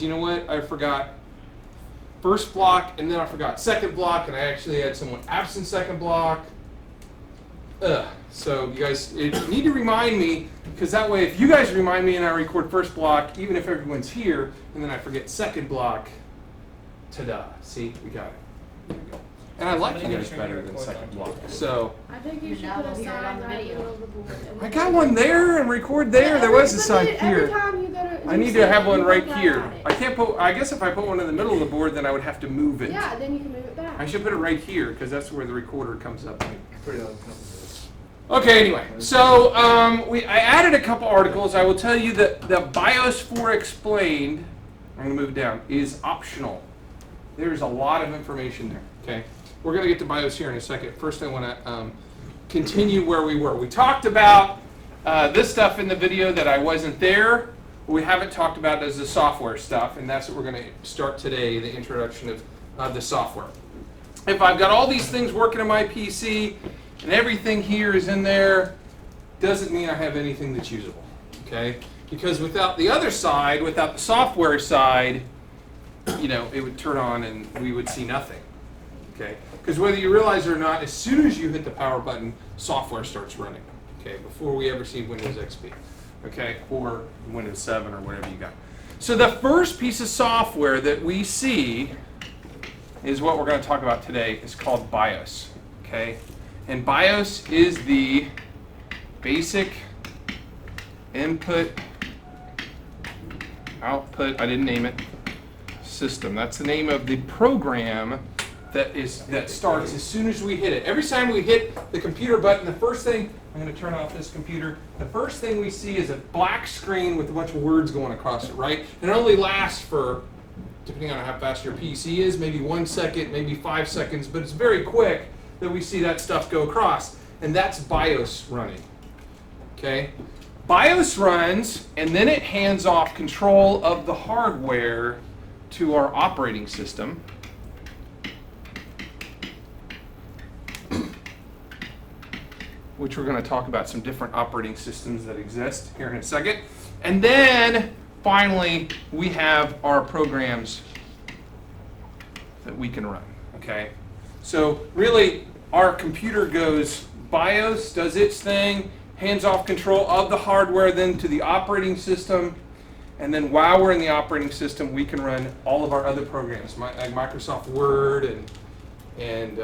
You know what? I forgot first block, and then I forgot second block, and I actually had someone absent second block. So you guys need to remind me, because that way, if you guys remind me and I record first block, even if everyone's here, and then I forget second block, ta-da! See, we got it. There we go. And I like you guys better than second block. So I think you should put a sign right in the middle of the board. I got one there and record there. There was a sign here. I need to have one right here. I can't put. I guess if I put one in the middle of the board, then I would have to move it. Yeah, then you can move it back. I should put it right here because that's where the recorder comes up. Okay. Anyway, so I added a couple articles. I will tell you that the BIOS for Explained. I'm going to move down. Is optional. There's a lot of information there. Okay. We're going to get to BIOS here in a second. First, I want to continue where we were. We talked about this stuff in the video that I wasn't there. What we haven't talked about is the software stuff, and that's what we're going to start today, the introduction of the software. If I've got all these things working on my PC and everything here is in there, doesn't mean I have anything that's usable. Okay? Because without the other side, without the software side, you know, it would turn on and we would see nothing. Okay? Because whether you realize it or not, as soon as you hit the power button, software starts running. Okay? Before we ever see Windows XP. Okay? Or Windows 7 or whatever you got. So the first piece of software that we see is what we're going to talk about today. It's called BIOS. Okay? And BIOS is the basic input output, I didn't name it, system. That's the name of the program that starts as soon as we hit it. Every time we hit the computer button, the first thing, I'm going to turn off this computer, the first thing we see is a black screen with a bunch of words going across it, right? And it only lasts for, depending on how fast your PC is, maybe 1 second, maybe 5 seconds, but it's very quick that we see that stuff go across. And that's BIOS running. Okay? BIOS runs, and then it hands off control of the hardware to our operating system. Which we're going to talk about some different operating systems that exist here in a second. And then, finally, we have our programs that we can run. Okay? So, really, our computer goes BIOS, does its thing, hands off control of the hardware then to the operating system, and then while we're in the operating system, we can run all of our other programs, like Microsoft Word and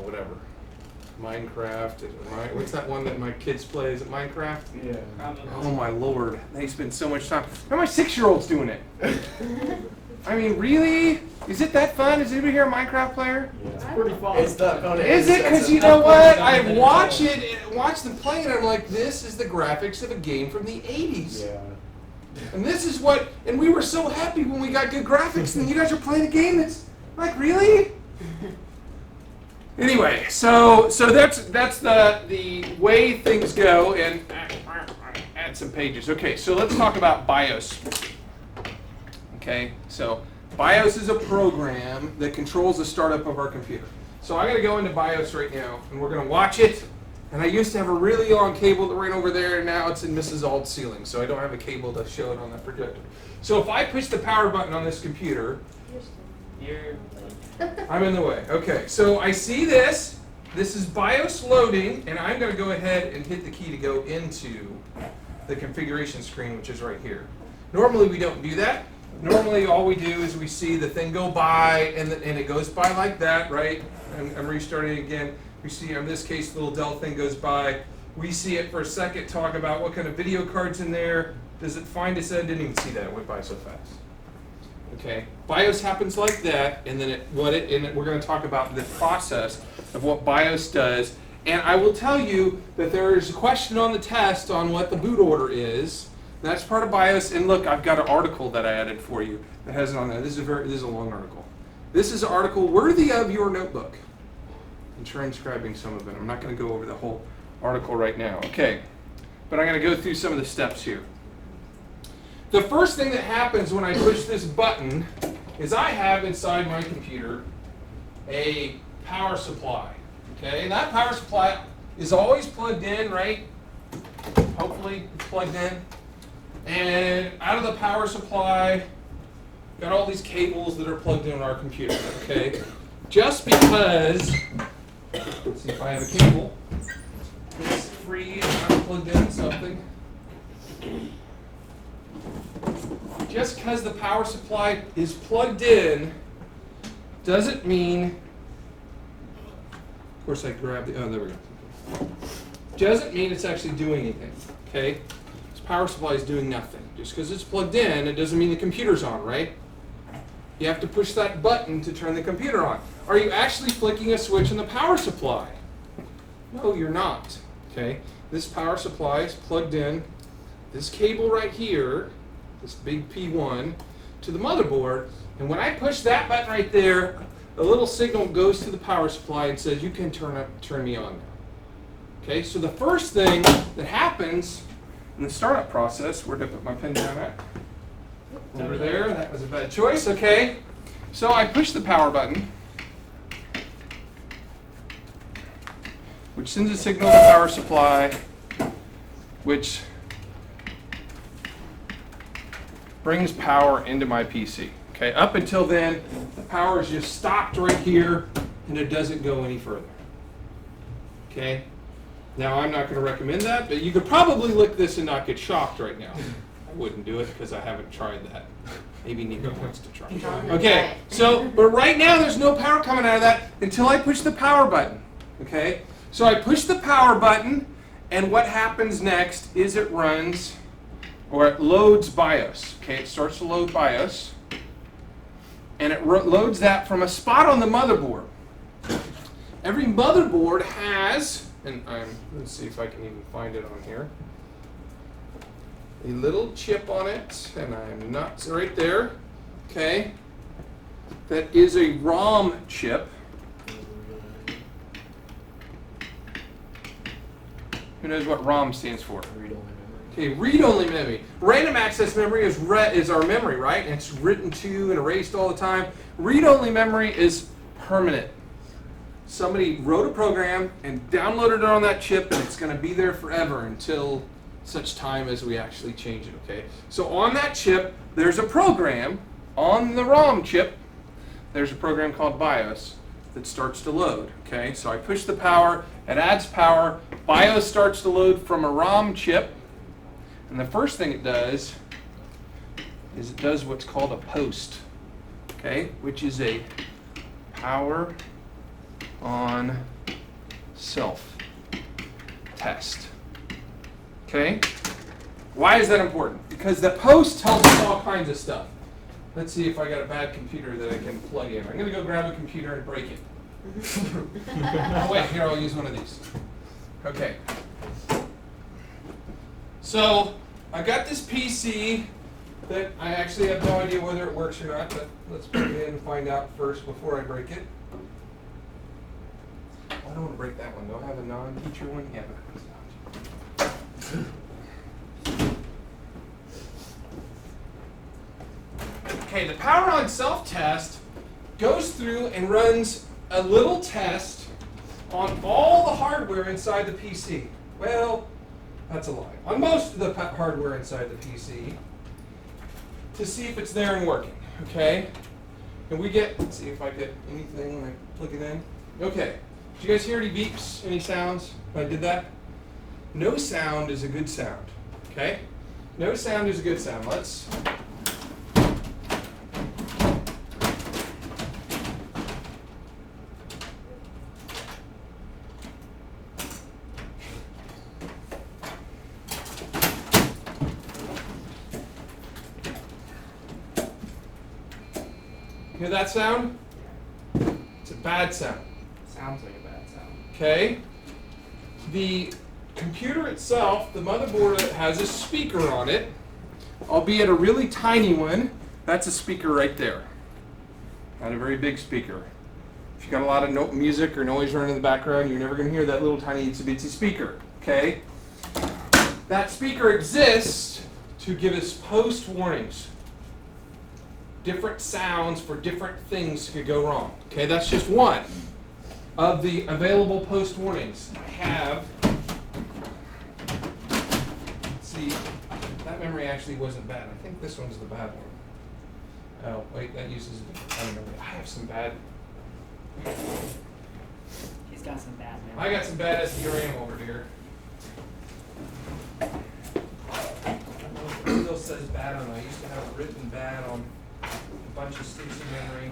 whatever. Minecraft. What's that one that my kids play? Is it Minecraft? Yeah. Oh my Lord. They spend so much time. Now my 6-year-old's doing it. I mean, really? Is it that fun? Is anybody here a Minecraft player? Yeah. It's pretty fun. It's that fun. Is it? Because you know what? I watch them play, and I'm like, this is the graphics of a game from the 80s. Yeah. And this is what, and we were so happy when we got good graphics, and you guys are playing a game that's, like, really? Anyway, so that's the way things go, and add some pages. Okay, so let's talk about BIOS. Okay, so BIOS is a program that controls the startup of our computer. So I'm going to go into BIOS right now, and we're going to watch it. And I used to have a really long cable that ran over there, and now it's in Mrs. Ald's ceiling, so I don't have a cable to show it on that projector. So if I push the power button on this computer, I'm in the way. Okay, so I see this. This is BIOS loading, and I'm going to go ahead and hit the key to go into the configuration screen, which is right here. Normally we don't do that. Normally all we do is we see the thing go by, and it goes by like that, right? I'm restarting again. We see, in this case, the little Dell thing goes by. We see it for a second, talk about what kind of video card's in there. Does it find its end? Didn't even see that. It went by so fast. Okay, BIOS happens like that, and then we're going to talk about the process of what BIOS does. And I will tell you that there is a question on the test on what the boot order is. That's part of BIOS. And look, I've got an article that I added for you that has it on there. This is a long article. This is an article worthy of your notebook. I'm transcribing some of it. I'm not going to go over the whole article right now. Okay, but I'm going to go through some of the steps here. The first thing that happens when I push this button is I have inside my computer a power supply. Okay, and that power supply is always plugged in, right? Hopefully it's plugged in. And out of the power supply, got all these cables that are plugged in on our computer, okay? Just because, let's see if I have a cable that's free and not plugged in something. Just because the power supply is plugged in doesn't mean, of course I grabbed the, oh, there we go. Doesn't mean it's actually doing anything, okay? This power supply is doing nothing. Just because it's plugged in, it doesn't mean the computer's on, right? You have to push that button to turn the computer on. Are you actually flicking a switch in the power supply? No, you're not, okay? This power supply is plugged in, this cable right here, this big P1, to the motherboard, and when I push that button right there, a little signal goes to the power supply and says, you can turn me on now. Okay, so the first thing that happens in the startup process, where did I put my pen down at? Over there, that was a bad choice, okay. So I push the power button, which sends a signal to the power supply, which brings power into my PC. Okay, up until then, the power is just stopped right here, and it doesn't go any further. Okay, now I'm not going to recommend that, but you could probably lick this and not get shocked right now. I wouldn't do it because I haven't tried that. Maybe Nico wants to try. Okay, so, but right now there's no power coming out of that until I push the power button. Okay, so I push the power button, and what happens next is it runs, or it loads BIOS. Okay, it starts to load BIOS, and it loads that from a spot on the motherboard. Every motherboard has, and let's see if I can even find it on here, a little chip on it, and I'm not right there, okay, that is a ROM chip. Who knows what ROM stands for? Okay, read-only memory. Random access memory is our memory, right? And it's written to and erased all the time. Read-only memory is permanent. Somebody wrote a program and downloaded it on that chip, and it's going to be there forever until such time as we actually change it, okay? So on that chip, there's a program. On the ROM chip, there's a program called BIOS that starts to load, okay? So I push the power, it adds power, BIOS starts to load from a ROM chip, and the first thing it does is it does what's called a post, okay? Which is a power on self test. Okay? Why is that important? Because the post tells us all kinds of stuff. Let's see if I got a bad computer that I can plug in. I'm going to go grab a computer and break it. Oh, wait, here, I'll use one of these. Okay. So, I got this PC that I actually have no idea whether it works or not, but let's put it in and find out first before I break it. I don't want to break that one. Do I have a non-teacher one? Yeah, but it's not. Okay, the power on self test goes through and runs a little test on all the hardware inside the PC. Well, that's a lie. On most of the hardware inside the PC to see if it's there and working. Okay? And we get, let's see if I get anything when I plug it in. Okay. Did you guys hear any beeps, any sounds when I did that? No sound is a good sound, okay? No sound is a good sound. Let's... Hear that sound? It's a bad sound. Sounds like a bad sound. Okay? The computer itself, the motherboard has a speaker on it, albeit a really tiny one. That's a speaker right there. Not a very big speaker. If you got a lot of music or noise running in the background, you're never going to hear that little tiny itsy-bitsy speaker. Okay? That speaker exists to give us post warnings. Different sounds for different things could go wrong. Okay, that's just one of the available post warnings. I have, let's see, that memory memory actually wasn't bad. I think this one's the bad one. Oh, wait, that uses a different kind of memory. I have some bad. He's got some bad memory. I got some bad SDRAM over here. It still says bad on it. I used to have it written bad on a bunch of sticks of memory.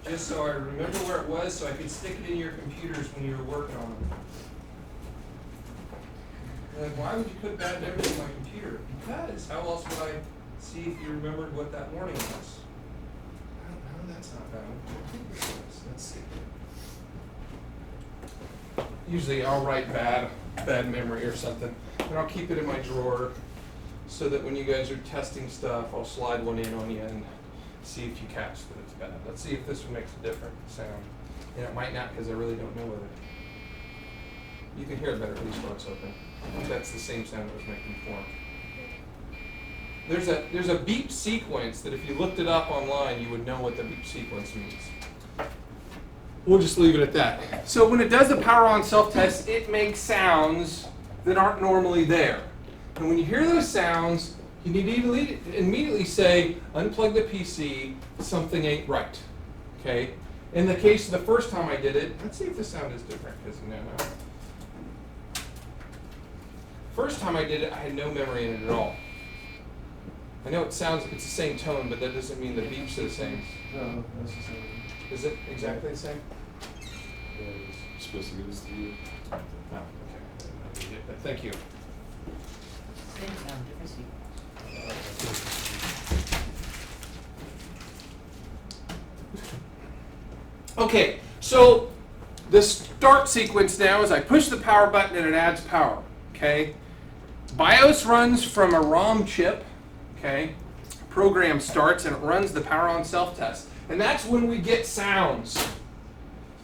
Just so I remember where it was, so I could stick it in your computers when you were working on them. You're like, why would you put bad memory in my computer? Because how else would I see if you remembered what that morning was? No, that's not bad. Let's see. Usually I'll write bad memory or something, and I'll keep it in my drawer so that when you guys are testing stuff, I'll slide one in on you and see if you catch that it's bad. Let's see if this one makes a different sound. And it might not, because I really don't know whether. You can hear it better at least when it's open. I think that's the same sound it was making before. There's a beep sequence that if you looked it up online, you would know what the beep sequence means. We'll just leave it at that. So when it does the power on self-test, it makes sounds that aren't normally there. And when you hear those sounds, you need to immediately say, unplug the PC, something ain't right. Okay? In the case of the first time I did it, let's see if the sound is different, because no. First time I did it, I had no memory in it at all. I know it's the same tone, but that doesn't mean the beeps are the same. No, that's the same. Is it exactly the same? Yeah, it's supposed to give this to you. Oh, okay. But thank you. Same sound, different sequence. Okay, so the start sequence now is I push the power button and it adds power. Okay, BIOS runs from a ROM chip. Okay, program starts and it runs the power on self-test, and that's when we get sounds.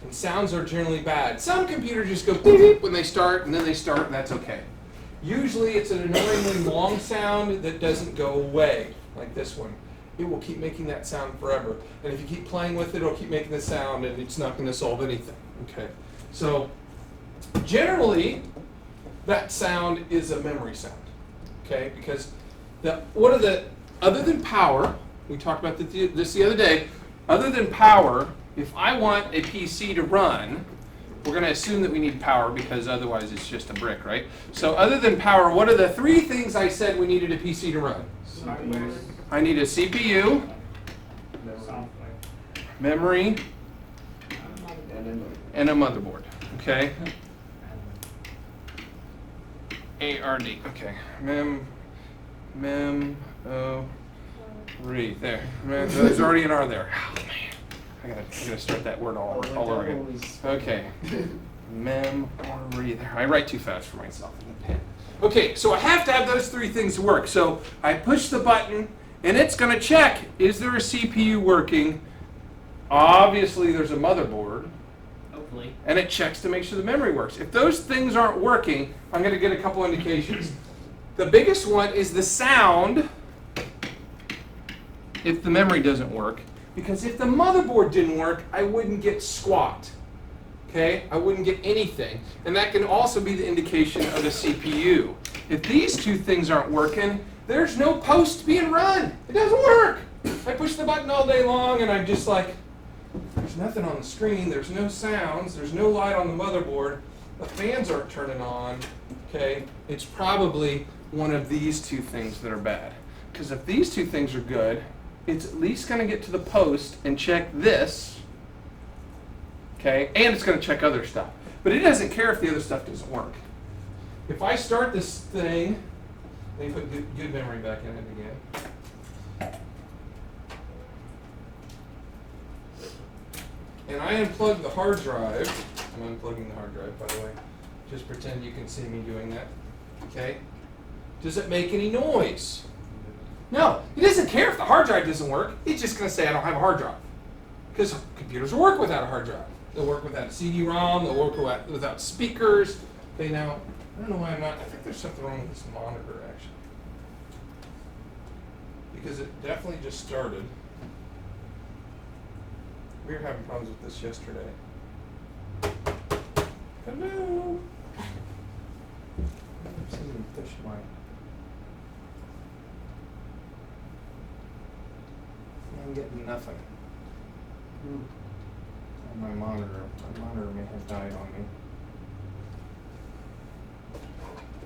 And sounds are generally bad. Some computers just go beep when they start, and then they start, and that's okay. Usually it's an annoyingly long sound that doesn't go away, like this one. It will keep making that sound forever. And if you keep playing with it, it'll keep making the sound, and it's not going to solve anything. Okay. So generally, that sound is a memory sound. Okay, because other than power, we talked about this the other day, other than power, if I want a PC to run, we're going to assume that we need power because otherwise it's just a brick, right? So other than power, what are the three things I said we needed a PC to run? I need a CPU, memory, and a motherboard. Okay? ARD. Okay. There. There's already an R there. Oh, man. I gotta start that word all over again. Okay. Memory there. I write too fast for myself in the pen. Okay, so I have to have those three things to work. So I push the button, and it's going to check, is there a CPU working? Obviously, there's a motherboard. Hopefully. And it checks to make sure the memory works. If those things aren't working, I'm going to get a couple indications. The biggest one is the sound if the memory doesn't work. Because if the motherboard didn't work, I wouldn't get squat. Okay? I wouldn't get anything. And that can also be the indication of a CPU. If these two things aren't working, there's no post being run. It doesn't work. I push the button all day long and I'm just like, there's nothing on the screen, there's no sounds, there's no light on the motherboard, the fans aren't turning on. Okay? It's probably one of these two things that are bad. Because if these two things are good, it's at least going to get to the post and check this. Okay, and it's going to check other stuff. But it doesn't care if the other stuff doesn't work. If I start this thing, let me put good memory back in it again. And I unplug the hard drive. I'm unplugging the hard drive, by the way. Just pretend you can see me doing that. Okay? Does it make any noise? No, it doesn't care if the hard drive doesn't work. It's just going to say I don't have a hard drive. Because computers will work without a hard drive. They'll work without a CD-ROM. They'll work without speakers. I don't know why I'm not. I think there's something wrong with this monitor, actually. Because it definitely just started. We were having problems with this yesterday. Hello. Somebody touched I'm getting nothing. On my monitor. My monitor may have died on me.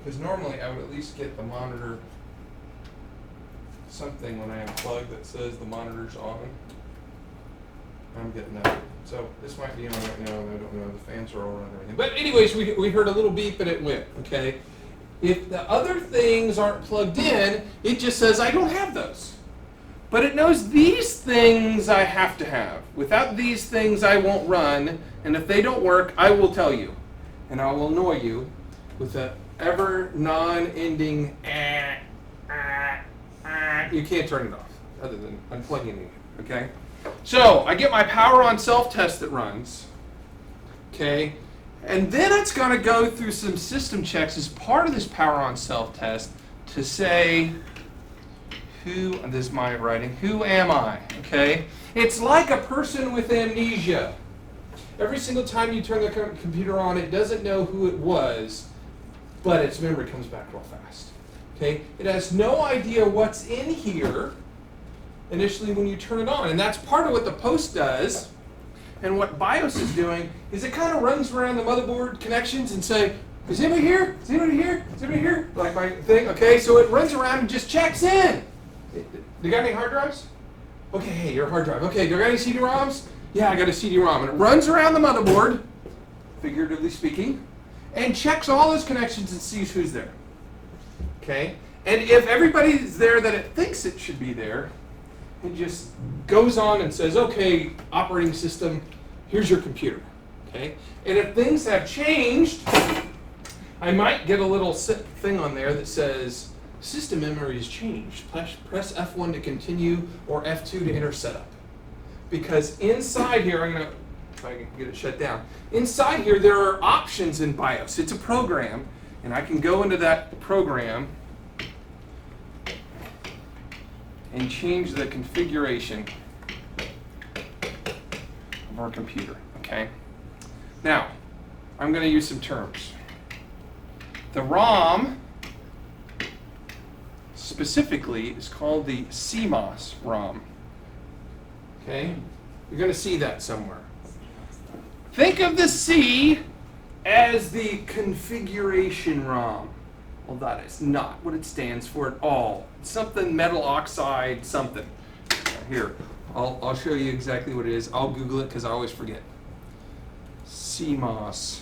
Because normally I would at least get the monitor something when I unplug that says the monitor's on. I'm getting that. So this might be on right now, and I don't know. The fans are all on and everything. But anyways, we heard a little beep and it went, okay? If the other things aren't plugged in, it just says I don't have those. But it knows these things I have to have. Without these things, I won't run. And if they don't work, I will tell you. And I will annoy you with that ever non-ending You can't turn it off other than unplugging it, okay? So I get my power on self-test that runs, okay? And then it's going to go through some system checks as part of this power on self-test to say, this is my writing, who am I, okay? It's like a person with amnesia. Every single time you turn the computer on, it doesn't know who it was, but its memory comes back real fast, okay? It has no idea what's in here initially when you turn it on, and that's part of what the post does. And what BIOS is doing is it kind of runs around the motherboard connections and say, is anybody here? Is anybody here? Is anybody here? Like my thing, okay? So it runs around and just checks in. Do you got any hard drives? Okay, hey, you're a hard drive. Okay, do I got any CD-ROMs? Yeah, I got a CD-ROM. And it runs around the motherboard, figuratively speaking, and checks all those connections and sees who's there. Okay? And if everybody's there that it thinks it should be there, it just goes on and says, okay, operating system, here's your computer. Okay? And if things have changed, I might get a little thing on there that says, system memory has changed. Press F1 to continue or F2 to enter setup. Because inside here, I'm going to, if I can get it shut down, inside here there are options in BIOS. It's a program, and I can go into that program and change the configuration of our computer, okay? Now, I'm going to use some terms. The ROM specifically is called the CMOS ROM, okay? You're going to see that somewhere. Think of the C as the configuration ROM. Well, that is not what it stands for at all. It's something metal oxide something. Here, I'll show you exactly what it is. I'll Google it because I always forget. CMOS.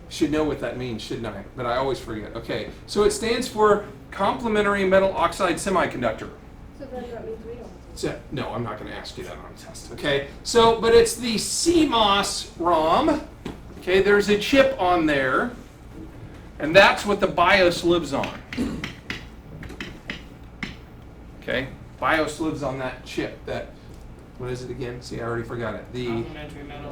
Should know what that means, shouldn't I? But I always forget. Okay, so it stands for complementary metal oxide semiconductor. So then that means we don't. So, no, I'm not going to ask you that on a test. Okay, so but it's the CMOS ROM. Okay, there's a chip on there. And that's what the BIOS lives on. Okay? BIOS lives on that chip. That, what is it again? See, I already forgot it. The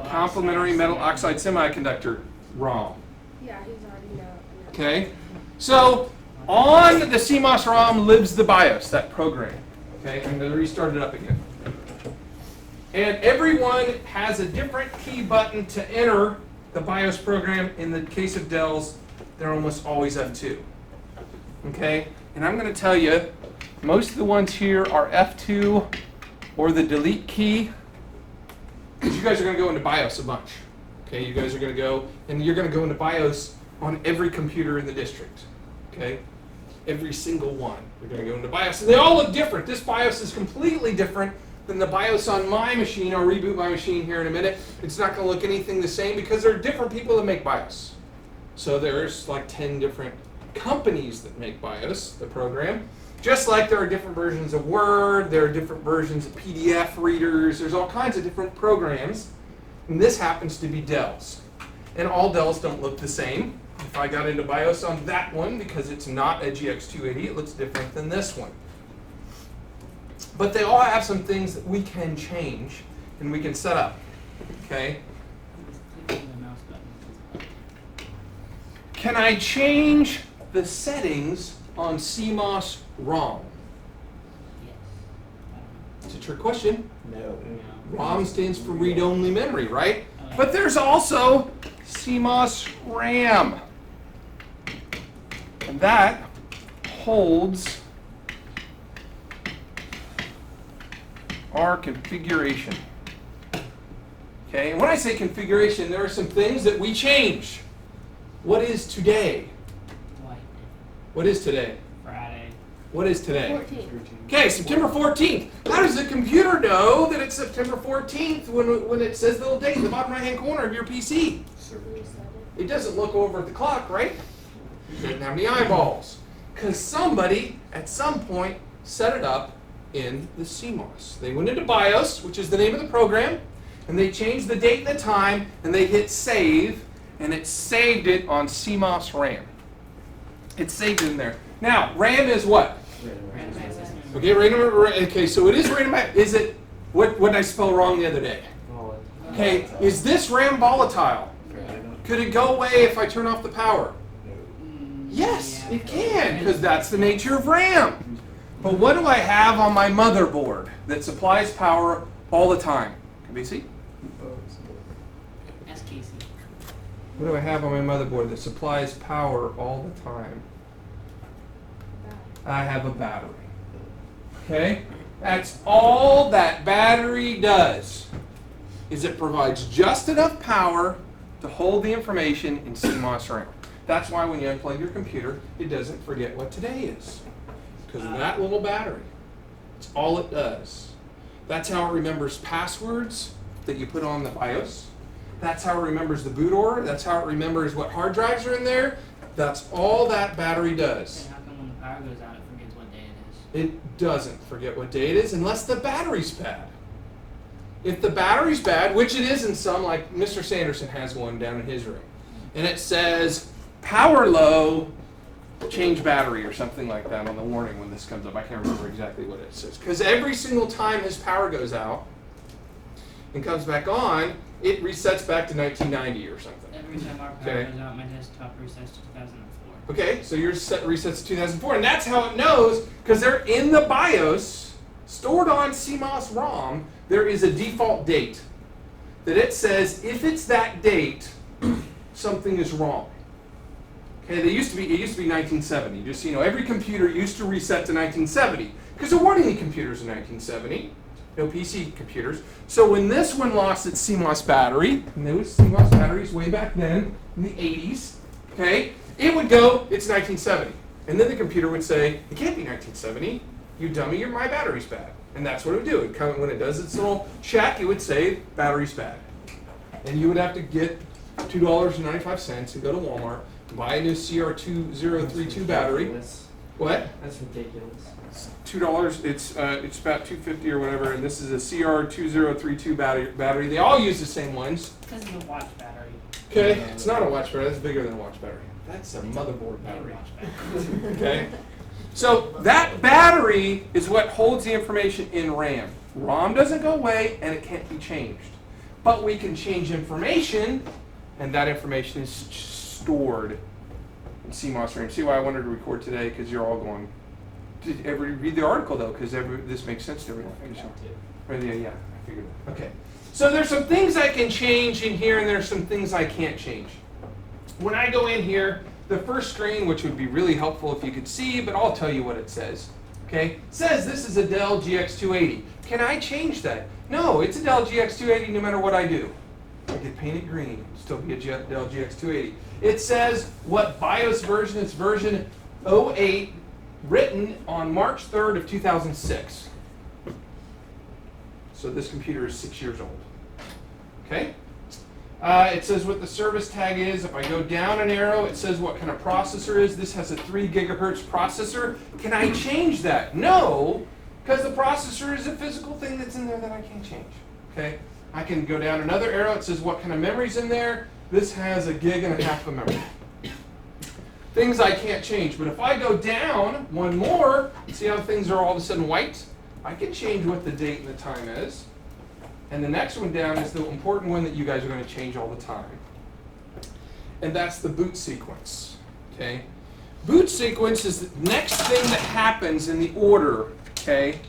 complementary metal oxide semiconductor ROM. Yeah, he's already know. Okay? So, on the CMOS ROM lives the BIOS, that program. Okay? I'm going to restart it up again. And everyone has a different key button to enter the BIOS program. In the case of Dell's, they're almost always F2. Okay? And I'm going to tell you, most of the ones here are F2 or the delete key, because you guys are going to go into BIOS a bunch. Okay? You guys are going to go, and you're going to go into BIOS on every computer in the district. Okay? Every single one. You're going to go into BIOS. And they all look different. This BIOS is completely different than the BIOS on my machine. I'll reboot my machine here in a minute. It's not going to look anything the same because there are different people that make BIOS. So there's like 10 different companies that make BIOS, the program. Just like there are different versions of Word, there are different versions of PDF readers, there's all kinds of different programs. And this happens to be Dell's. And all Dells don't look the same. If I got into BIOS on that one, because it's not a GX280, it looks different than this one. But they all have some things that we can change and we can set up. Okay? Can I change the settings on CMOS ROM? It's a trick question. No. ROM stands for read-only memory, right? But there's also CMOS RAM. and that holds our configuration. Okay, and when I say configuration, there are some things that we change. What is today? White. What is today? Friday. What is today? 14. Okay, September 14th. How does the computer know that it's September 14th when it says the little date in the bottom right-hand corner of your PC? It doesn't look over at the clock, right? It doesn't have any eyeballs. Because somebody, at some point, set it up in the CMOS. They went into BIOS, which is the name of the program, and they changed the date and the time, and they hit save, and it saved it on CMOS RAM. It's saved in there. Now, RAM is what? Random access memory. Okay, random. Okay, so it is random. Is it? What did I spell wrong the other day? Okay, is this RAM volatile? Could it go away if I turn off the power? Yes, Yeah. it can, because that's the nature of RAM. But what do I have on my motherboard that supplies power all the time? Can we see? SKC. What do I have on my motherboard that supplies power all the time? I have a battery. Okay? That's all that battery does, is it provides just enough power to hold the information in CMOS RAM. That's why when you unplug your computer, it doesn't forget what today is, because of that little battery. It's all it does. That's how it remembers passwords that you put on the BIOS. That's how it remembers the boot order. That's how it remembers what hard drives are in there. That's all that battery does. And how come when the power goes out, it forgets what day it is? It doesn't forget what day it is unless the battery's bad. If the battery's bad, which it is in some, like Mr. Sanderson has one down in his room, and it says power low, change battery or something like that on the warning when this comes up. I can't remember exactly what it says. Because every single time his power goes out and comes back on, it resets back to 1990 or something. Every time our power Okay. goes out, my desktop resets to 2004. Okay, so yours resets to 2004, and that's how it knows, because they're in the BIOS, stored on CMOS ROM, there is a default date that it says if it's that date, something is wrong. Okay, it used to be 1970. Just so you know, every computer used to reset to 1970, because there weren't any computers in 1970, no PC computers. So when this one lost its CMOS battery, and there was CMOS batteries way back then, in the 80s, okay, it would go, it's 1970. And then the computer would say, it can't be 1970, you dummy, my battery's bad. And that's what it would do. It'd come, when it does its little check, it would say, battery's bad. And you would have to get $2.95 and go to Walmart, buy a new CR2032 battery. What? That's ridiculous. $2. It's about $2.50 or whatever, and this is a CR2032 battery. They all use the same ones. Because of the watch battery. Okay, it's not a watch battery. That's bigger than a watch battery. That's a motherboard battery. Watch battery. Okay, so that battery is what holds the information in RAM. ROM doesn't go away, and it can't be changed. But we can change information, and that information is stored in CMOS RAM. See why I wanted to record today? Because you're all going. Did everybody read the article though? Because this makes sense to everyone. Right, yeah, I figured that. Okay. So there's some things I can change in here, and there's some things I can't change. When I go in here, the first screen, which would be really helpful if you could see, but I'll tell you what it says. Okay? It says this is a Dell GX280. Can I change that? No, it's a Dell GX280 no matter what I do. I could paint it green, still be a Dell GX280. It says what BIOS version, it's version 08, written on March 3rd of 2006. So this computer is 6 years old. Okay? It says what the service tag is. If I go down an arrow, it says what kind of processor is. This has a 3 gigahertz processor. Can I change that? No, because the processor is a physical thing that's in there that I can't change. Okay? I can go down another arrow. It says what kind of memory's in there. This has 1.5 gigs of memory. Things I can't change. But if I go down one more, see how things are all of a sudden white? I can change what the date and the time is. And the next one down is the important one that you guys are going to change all the time. And that's the boot sequence. Okay? Boot sequence is the next thing that happens in the order. Okay?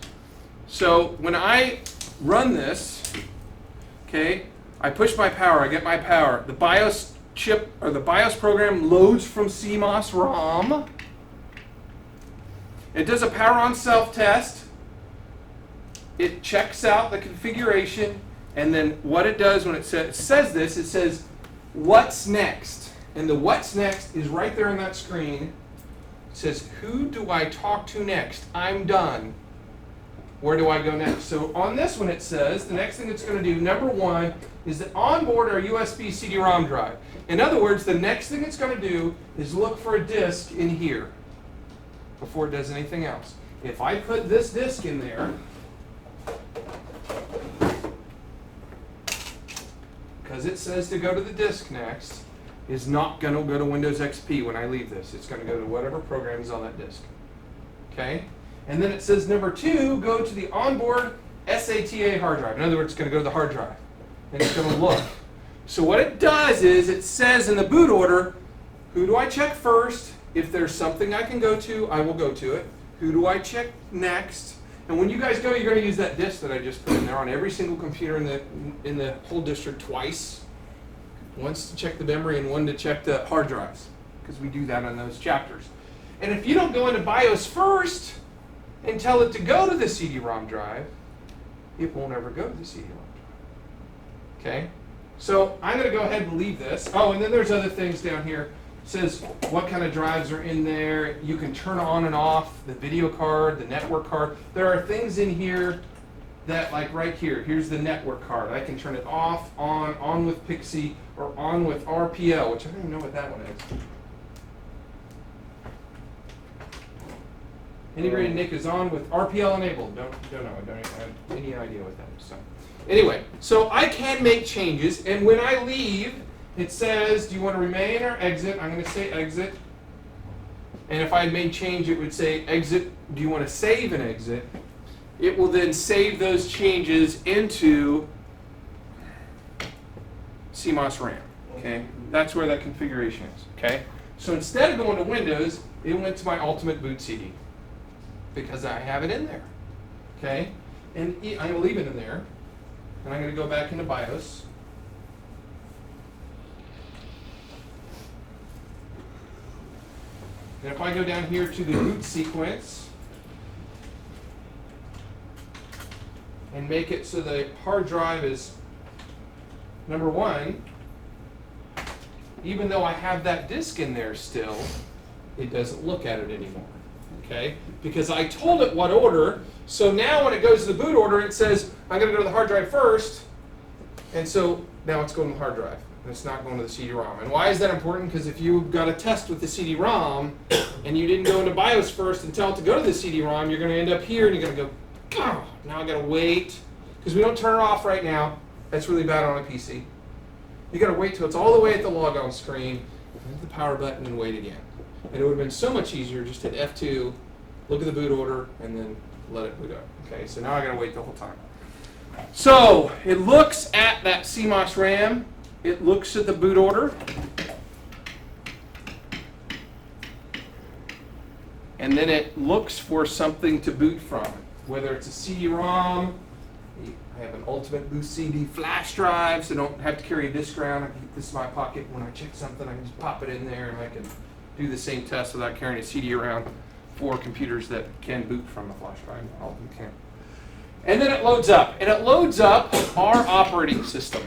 So when I run this, okay, I push my power, I get my power. The BIOS chip or the BIOS program loads from CMOS ROM. It does a power on self-test. It checks out the configuration, and then what it does when it says this, it says, what's next? And the what's next is right there on that screen. It says, who do I talk to next? I'm done. Where do I go next? So on this one it says, the next thing it's going to do, number one, is that onboard our USB CD-ROM drive. In other words, the next thing it's going to do is look for a disk in here before it does anything else. If I put this disk in there, because it says to go to the disk next, is not going to go to Windows XP when I leave this. It's going to go to whatever program is on that disk. Okay? And then it says number two, go to the onboard SATA hard drive. In other words, it's going to go to the hard drive. And it's going to look. So what it does is it says in the boot order, who do I check first? If there's something I can go to, I will go to it. Who do I check next? And when you guys go, you're going to use that disk that I just put in there on every single computer in the whole district twice. Once to check the memory and one to check the hard drives, because we do that on those chapters. And if you don't go into BIOS first and tell it to go to the CD-ROM drive, it won't ever go to the CD-ROM drive. Okay? So I'm going to go ahead and leave this. Oh, and then there's other things down here. It says what kind of drives are in there. You can turn on and off the video card, the network card. There are things in here that, like right here, here's the network card. I can turn it off, on with Pixie, or on with RPL, which I don't even know what that one is. Anybody, Nick, is on with RPL enabled. Don't know. I don't have any idea what that is. So anyway, so I can make changes, and when I leave, it says, do you want to remain or exit? I'm going to say exit. And if I had made change, it would say exit. Do you want to save and exit? It will then save those changes into CMOS RAM. Okay, that's where that configuration is. Okay, so instead of going to Windows, it went to my Ultimate Boot CD because I have it in there. Okay, and I'm going to leave it in there, and I'm going to go back into BIOS. And if I go down here to the boot sequence and make it so the hard drive is number one, even though I have that disk in there still, it doesn't look at it anymore. Okay? Because I told it what order, so now when it goes to the boot order, it says, I'm going to go to the hard drive first, and so now it's going to the hard drive. And it's not going to the CD-ROM. And why is that important? Because if you've got a test with the CD-ROM and you didn't go into BIOS first and tell it to go to the CD-ROM, you're going to end up here and you're going to go, oh, now I got to wait. Because we don't turn it off right now. That's really bad on a PC. You got to wait till it's all the way at the logon screen, hit the power button, and wait again. And it would have been so much easier just hit F2, look at the boot order, and then let it boot up. Okay, so now I got to wait the whole time. So it looks at that CMOS RAM. It looks at the boot order, and then it looks for something to boot from, whether it's a CD-ROM. I have an Ultimate Boot CD flash drive, so I don't have to carry a disk around. I can keep this in my pocket. When I check something, I can just pop it in there, and I can do the same test without carrying a CD around for computers that can boot from a flash drive. All of them can. And then it loads up, and it loads up our operating system.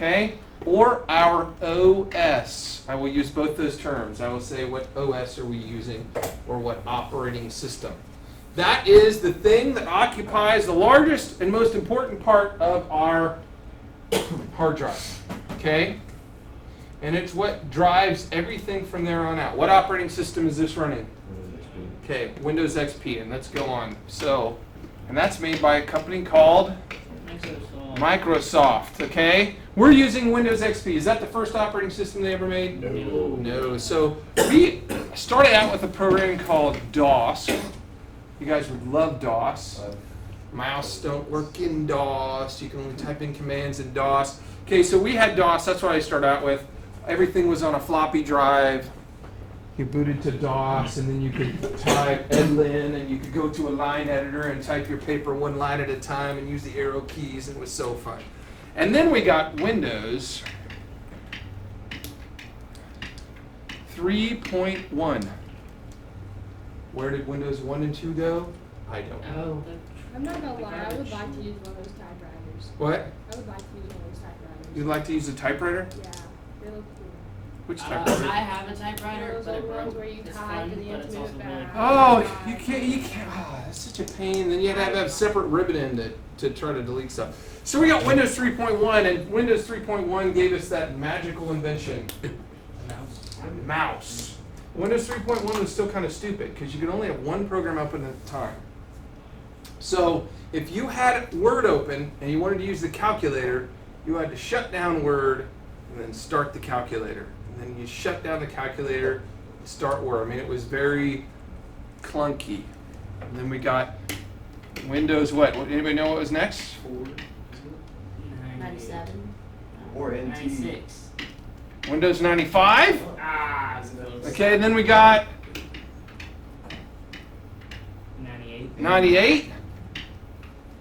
Okay, or our OS. I will use both those terms. I will say what OS are we using, or what operating system. That is the thing that occupies the largest and most important part of our hard drive. Okay, and it's what drives everything from there on out. What operating system is this running? Okay, Windows XP, and let's go on. So, and that's made by a company called Microsoft, okay? We're using Windows XP. Is that the first operating system they ever made? No. No. So we started out with a program called DOS. You guys would love DOS. Mouse don't work in DOS. You can only type in commands in DOS. Okay, so we had DOS. That's what I started out with. Everything was on a floppy drive. You booted to DOS, and then you could type edlin, and you could go to a line editor and type your paper one line at a time and use the arrow keys, and it was so fun. And then we got Windows 3.1. Where did Windows 1 and 2 go? I don't know. Oh, I'm not gonna lie, I would like to use one of those typewriters. What? I would like to use one of those typewriters. You'd like to use a typewriter? Yeah, they look cool. Which I typewriter? have a typewriter, Those but it old ones broke. where you It's type fun, and you but have it's to move also it really back. hard. Oh, you can't. Oh, that's such a pain. Then you have to have separate ribbon end to try to delete stuff. So we got Windows 3.1, and Windows 3.1 gave us that magical invention, Mouse. mouse. Windows 3.1 was still kind of stupid because you could only have one program open at a time. So if you had Word open and you wanted to use the calculator, you had to shut down Word and then start the calculator. And then you shut down the calculator, start Word. I mean, it was very clunky. And then we got Windows what? Anybody know what was next? 4, isn't it? 97. Or NT. 96. Windows 95? Ah, Okay, and then we got 98. 98.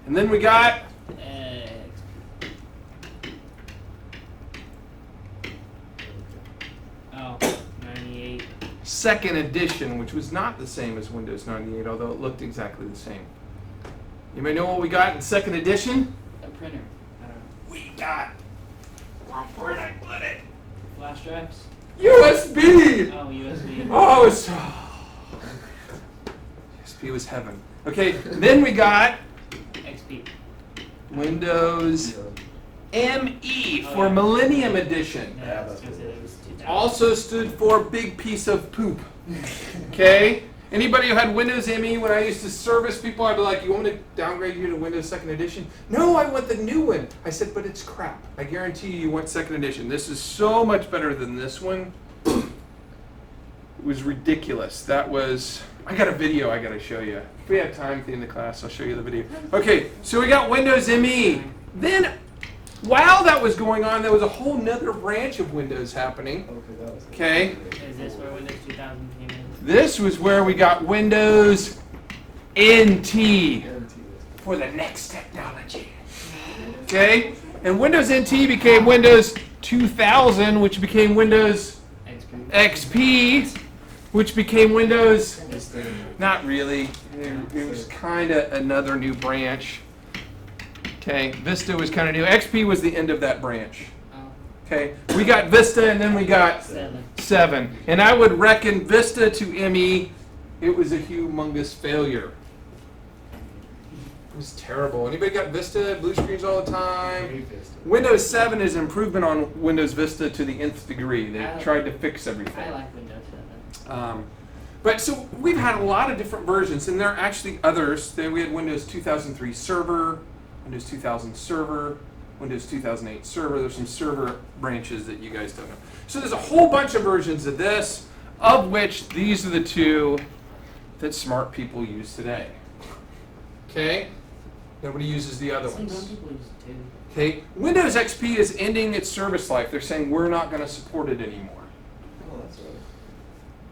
And then we got Oh, 98. second edition, which was not the same as Windows 98, although it looked exactly the same. You may know what we got in second edition? A printer. I don't know. We got, where'd I put it? Flash drives. USB! Oh, USB. Oh, it's, USB was heaven. Okay, then we got XP. Windows Yeah. ME for Millennium Edition. Yeah, I was gonna say that was 2000. Also stood for big piece of poop. Okay? Anybody who had Windows ME, when I used to service people, I'd be like, you want me to downgrade you to Windows 2nd Edition? No, I want the new one. I said, but it's crap. I guarantee you want 2nd Edition. This is so much better than this one. It was ridiculous. That was, I got a video I got to show you. If we have time at the end of the class, I'll show you the video. Okay, so we got Windows ME. Then, while that was going on, there was a whole nother branch of Windows happening. Okay, that was it. Okay. Is this where Windows 2000 came in? This was where we got Windows NT NT. for the next technology. Okay? And Windows NT became Windows 2000, which became Windows XP. XP, which became Windows. Vista. Not really. It was kind of another new branch. Okay? Vista was kind of new. XP was the end of that branch. Oh, Okay? We got Vista and then we got 7. 7. And I would reckon Vista to ME, it was a humongous failure. It was terrible. Anybody got Vista, blue screens all the time? Vista. Windows 7 is an improvement on Windows Vista to the nth degree. They tried to fix everything. I like Windows 7. But so we've had a lot of different versions, and there are actually others. Then we had Windows 2003 Server, Windows 2000 Server, Windows 2008 Server. There's some server branches that you guys don't know. So there's a whole bunch of versions of this, of which these are the two that smart people use today. Okay? Nobody uses the other Some ones. people use it too. Okay? Windows XP is ending its service life. They're saying we're not going to support it anymore. Oh, that's right.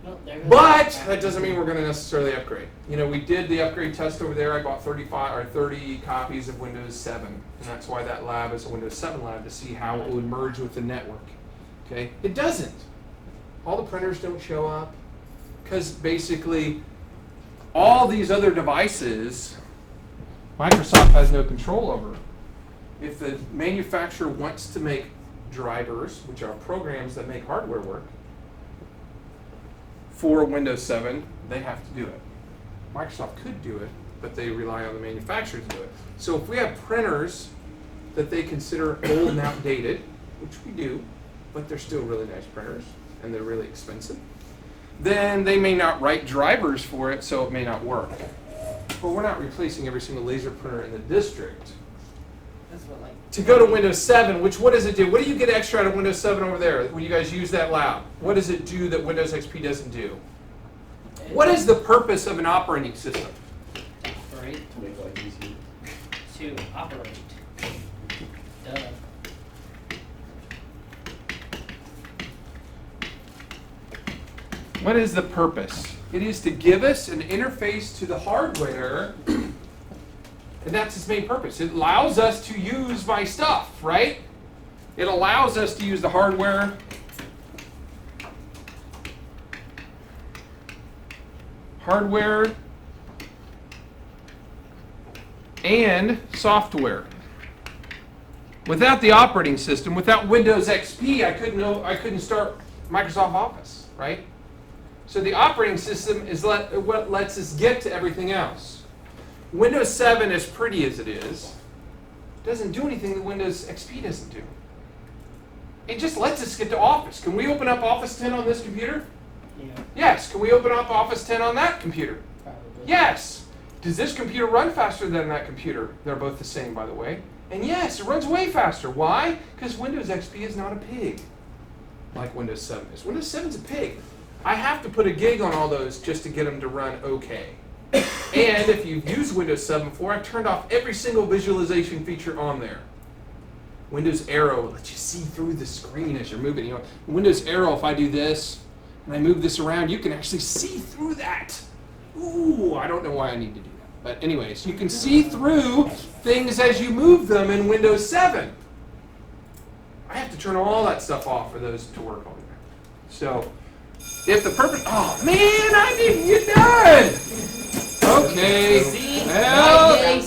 Well, there goes But that. that doesn't mean we're going to necessarily upgrade. You know, we did the upgrade test over there. I bought 30 copies of Windows 7. And that's why that lab is a Windows 7 lab, to see how it would merge with the network. Okay? It doesn't. All the printers don't show up. Because basically, all these other devices, Microsoft has no control over. If the manufacturer wants to make drivers, which are programs that make hardware work, for Windows 7, they have to do it. Microsoft could do it, but they rely on the manufacturer to do it. So if we have printers that they consider old and outdated, which we do, but they're still really nice printers, and they're really expensive, then they may not write drivers for it, so it may not work. But we're not replacing every single laser printer in the district. That's what, like, To go to Windows 7, which what does it do? What do you get extra out of Windows 7 over there when you guys use that lab? What does it do that Windows XP doesn't do? What is the purpose of an operating system? operate To make life easier. to operate. Duh. What is the purpose? It is to give us an interface to the hardware And that's its main purpose. It allows us to use my stuff, right? It allows us to use the hardware and software. Without the operating system, without Windows XP, I couldn't start Microsoft Office, right? So the operating system is what lets us get to everything else. Windows 7, as pretty as it is, doesn't do anything that Windows XP doesn't do. It just lets us get to Office. Can we open up Office 10 on this computer? Yeah, Yes. Can we open up Office 10 on that computer? probably. Yes. Does this computer run faster than that computer? They're both the same, by the way. And yes, it runs way faster. Why? Because Windows XP is not a pig like Windows 7 is. Windows 7 is a pig. I have to put a gig on all those just to get them to run okay. And if you've used Windows 7 before, I've turned off every single visualization feature on there. Windows Arrow lets you see through the screen as you're moving. You know, Windows Arrow, if I do this and I move this around, you can actually see through that. Ooh, I don't know why I need to do that. But anyways, you can see through things as you move them in Windows 7. I have to turn all that stuff off for those to work on there. So, if the purpose, oh man, I didn't get done. Okay. See? Well, Right,